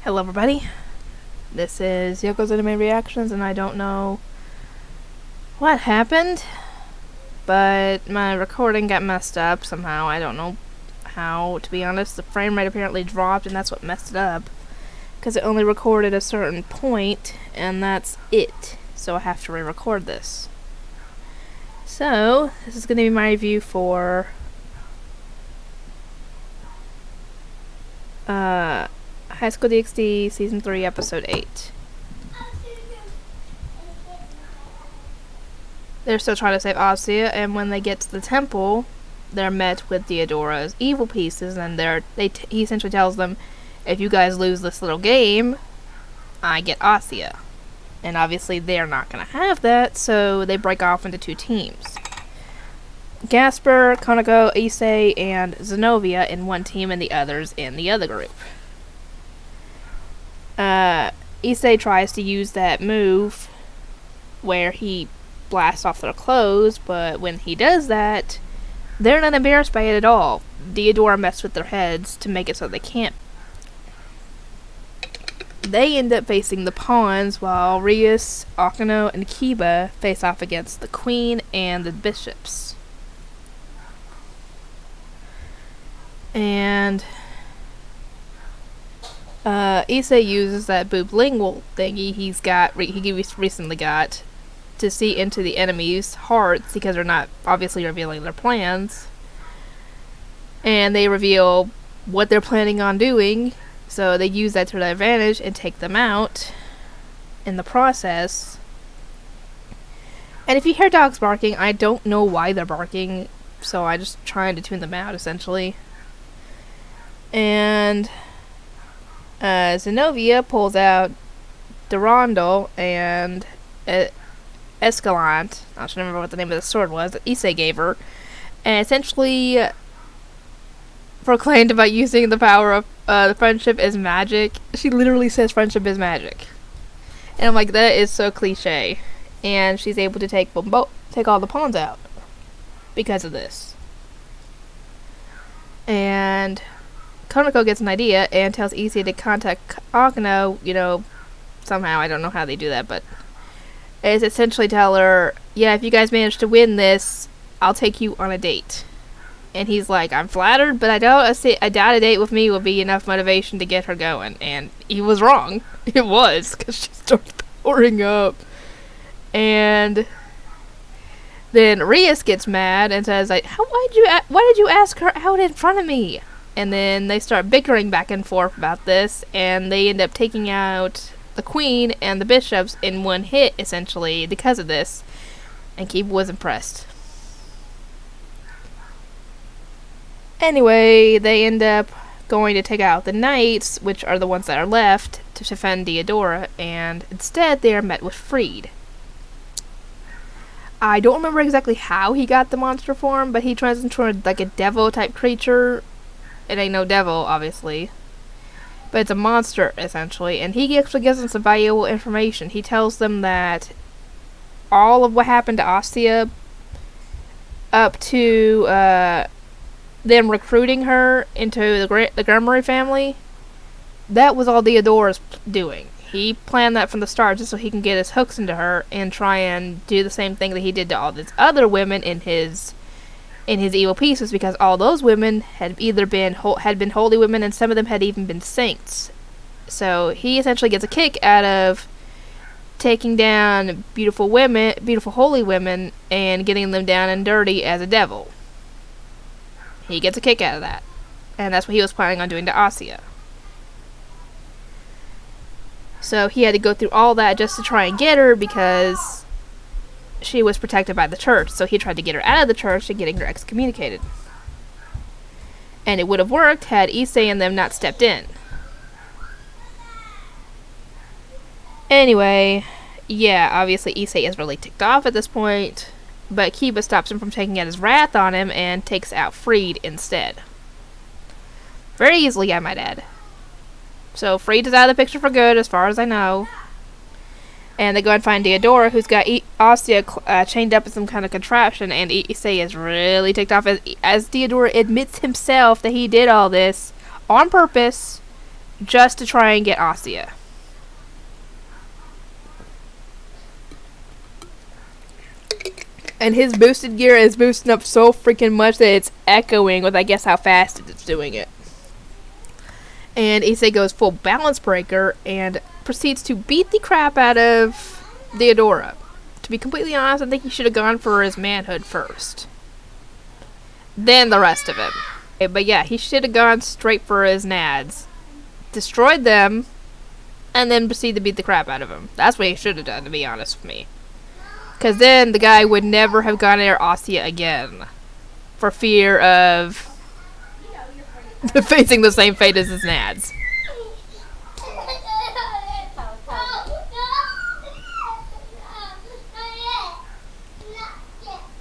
Hello everybody, this is Yoko's Anime Reactions, and I don't know what happened, but my recording got messed up somehow. I don't know how, to be honest. The frame rate apparently dropped, and that's what messed it up, because it only recorded a certain point, and that's it. So I have to re-record this. So, this is going to be my review for School DxD Season 3, Episode 8. They're still trying to save Asya, and when they get to the temple, they're met with Theodora's evil pieces, and he essentially tells them, if you guys lose this little game, I get Asya. And obviously they're not going to have that, so they break off into two teams. Gasper, Konako, Issei, and Zenobia in one team, and the others in the other group. Issei tries to use that move where he blasts off their clothes, but when he does that, they're not embarrassed by it at all. Theodora messed with their heads to make it so they can't. They end up facing the pawns, while Rias, Akano, and Kiba face off against the queen and the bishops. And Issei uses that booblingual thingy he recently got to see into the enemy's hearts, because they're not obviously revealing their plans. And they reveal what they're planning on doing, so they use that to their advantage and take them out in the process. And if you hear dogs barking, I don't know why they're barking, so I'm just trying to tune them out, essentially. And Zenobia pulls out Durandal and Escalante, I don't remember what the name of the sword was, that Issei gave her, and essentially proclaimed about using the power of the friendship is magic. She literally says friendship is magic. And I'm like, that is so cliche. And she's able to take all the pawns out because of this. And Konako gets an idea and tells Issei to contact Akano, somehow. I don't know how they do that, but is essentially tell her, yeah, if you guys manage to win this, I'll take you on a date. And he's like, I'm flattered, but I doubt a date with me will be enough motivation to get her going. And he was wrong. It was, because she started pouring up. And then Rias gets mad and says, like, why did you ask her out in front of me? And then they start bickering back and forth about this, and they end up taking out the queen and the bishops in one hit, essentially, because of this. And Kiba was impressed. Anyway, they end up going to take out the knights, which are the ones that are left, to defend Theodora, and instead they are met with Freed. I don't remember exactly how he got the monster form, but he turns into like a devil-type creature. It ain't no devil, obviously, but it's a monster, essentially, and he actually gives them some valuable information. He tells them that all of what happened to Asya up to them recruiting her into the Grummery family, that was all Theodora's doing. He planned that from the start just so he can get his hooks into her and try and do the same thing that he did to all these other women in his evil pieces, because all those women had either been holy women, and some of them had even been saints. So he essentially gets a kick out of taking down beautiful holy women, and getting them down and dirty as a devil. He gets a kick out of that, and that's what he was planning on doing to Asya. So he had to go through all that just to try and get her, because she was protected by the church, so he tried to get her out of the church and getting her excommunicated. And it would have worked had Issei and them not stepped in. Anyway, yeah, obviously Issei is really ticked off at this point, but Kiba stops him from taking out his wrath on him and takes out Freed instead. Very easily, I might add. So Freed is out of the picture for good, as far as I know. And they go and find Theodora, who's got Asya chained up in some kind of contraption, and Issei is really ticked off as Theodora admits himself that he did all this on purpose just to try and get Asya. And his boosted gear is boosting up so freaking much that it's echoing with, I guess, how fast it's doing it. And Issei goes full balance breaker and proceeds to beat the crap out of Theodora. To be completely honest, I think he should have gone for his manhood first. Then the rest of him. Okay, but yeah, he should have gone straight for his nads. Destroyed them, and then proceeded to beat the crap out of him. That's what he should have done, to be honest with me. Because then the guy would never have gone near Asya again. For fear of facing the same fate as his nads.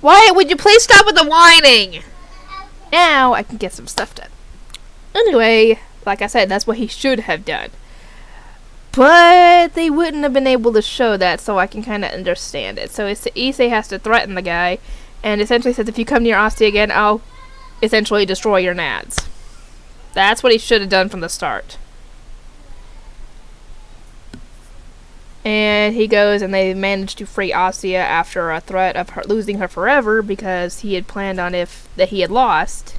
Wyatt, would you please stop with the whining? Now I can get some stuff done. Anyway, like I said, that's what he should have done. But they wouldn't have been able to show that, so I can kind of understand it. So Issei has to threaten the guy, and essentially says, if you come near Asya again, I'll essentially destroy your nads. That's what he should have done from the start. And he goes, and they manage to free Asya after a threat of her losing her forever, because he had planned on that he had lost,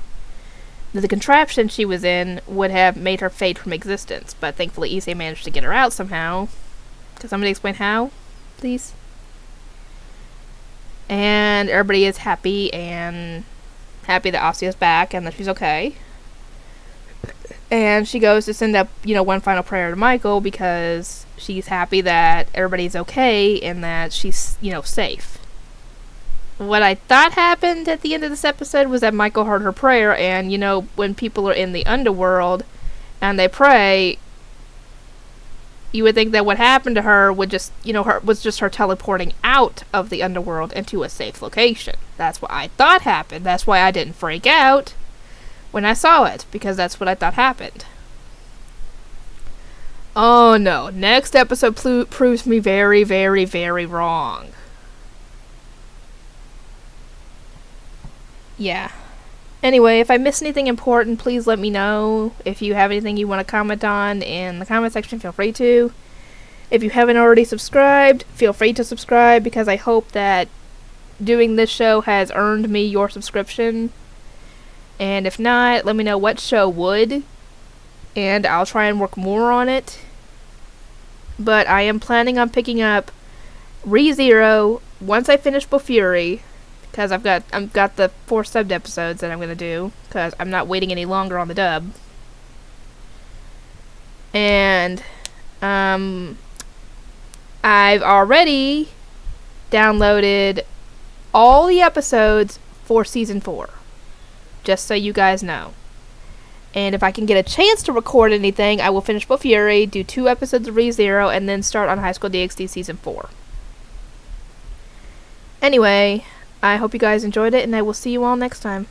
that the contraption she was in would have made her fade from existence. But thankfully Issei managed to get her out somehow. Can somebody explain how, please? And everybody is happy that Asya's back and that she's okay. And she goes to send up, one final prayer to Michael, because she's happy that everybody's okay and that she's, safe. What I thought happened at the end of this episode was that Michael heard her prayer, and, when people are in the underworld and they pray, you would think that what happened to her would just, was just her teleporting out of the underworld into a safe location. That's what I thought happened. That's why I didn't freak out when I saw it, because that's what I thought happened. Oh no, next episode proves me very, very, very wrong. Yeah. Anyway, if I missed anything important, please let me know. If you have anything you want to comment on in the comment section, feel free to. If you haven't already subscribed, feel free to subscribe, because I hope that doing this show has earned me your subscription. And if not, let me know what show would, and I'll try and work more on it. But I am planning on picking up ReZero once I finish Fury, because I've got the 4 subbed episodes that I'm gonna do, because I'm not waiting any longer on the dub. And I've already downloaded all the episodes for season 4. Just so you guys know. And if I can get a chance to record anything, I will finish Fury, do 2 episodes of ReZero, and then start on High School DxD Season 4. Anyway, I hope you guys enjoyed it, and I will see you all next time.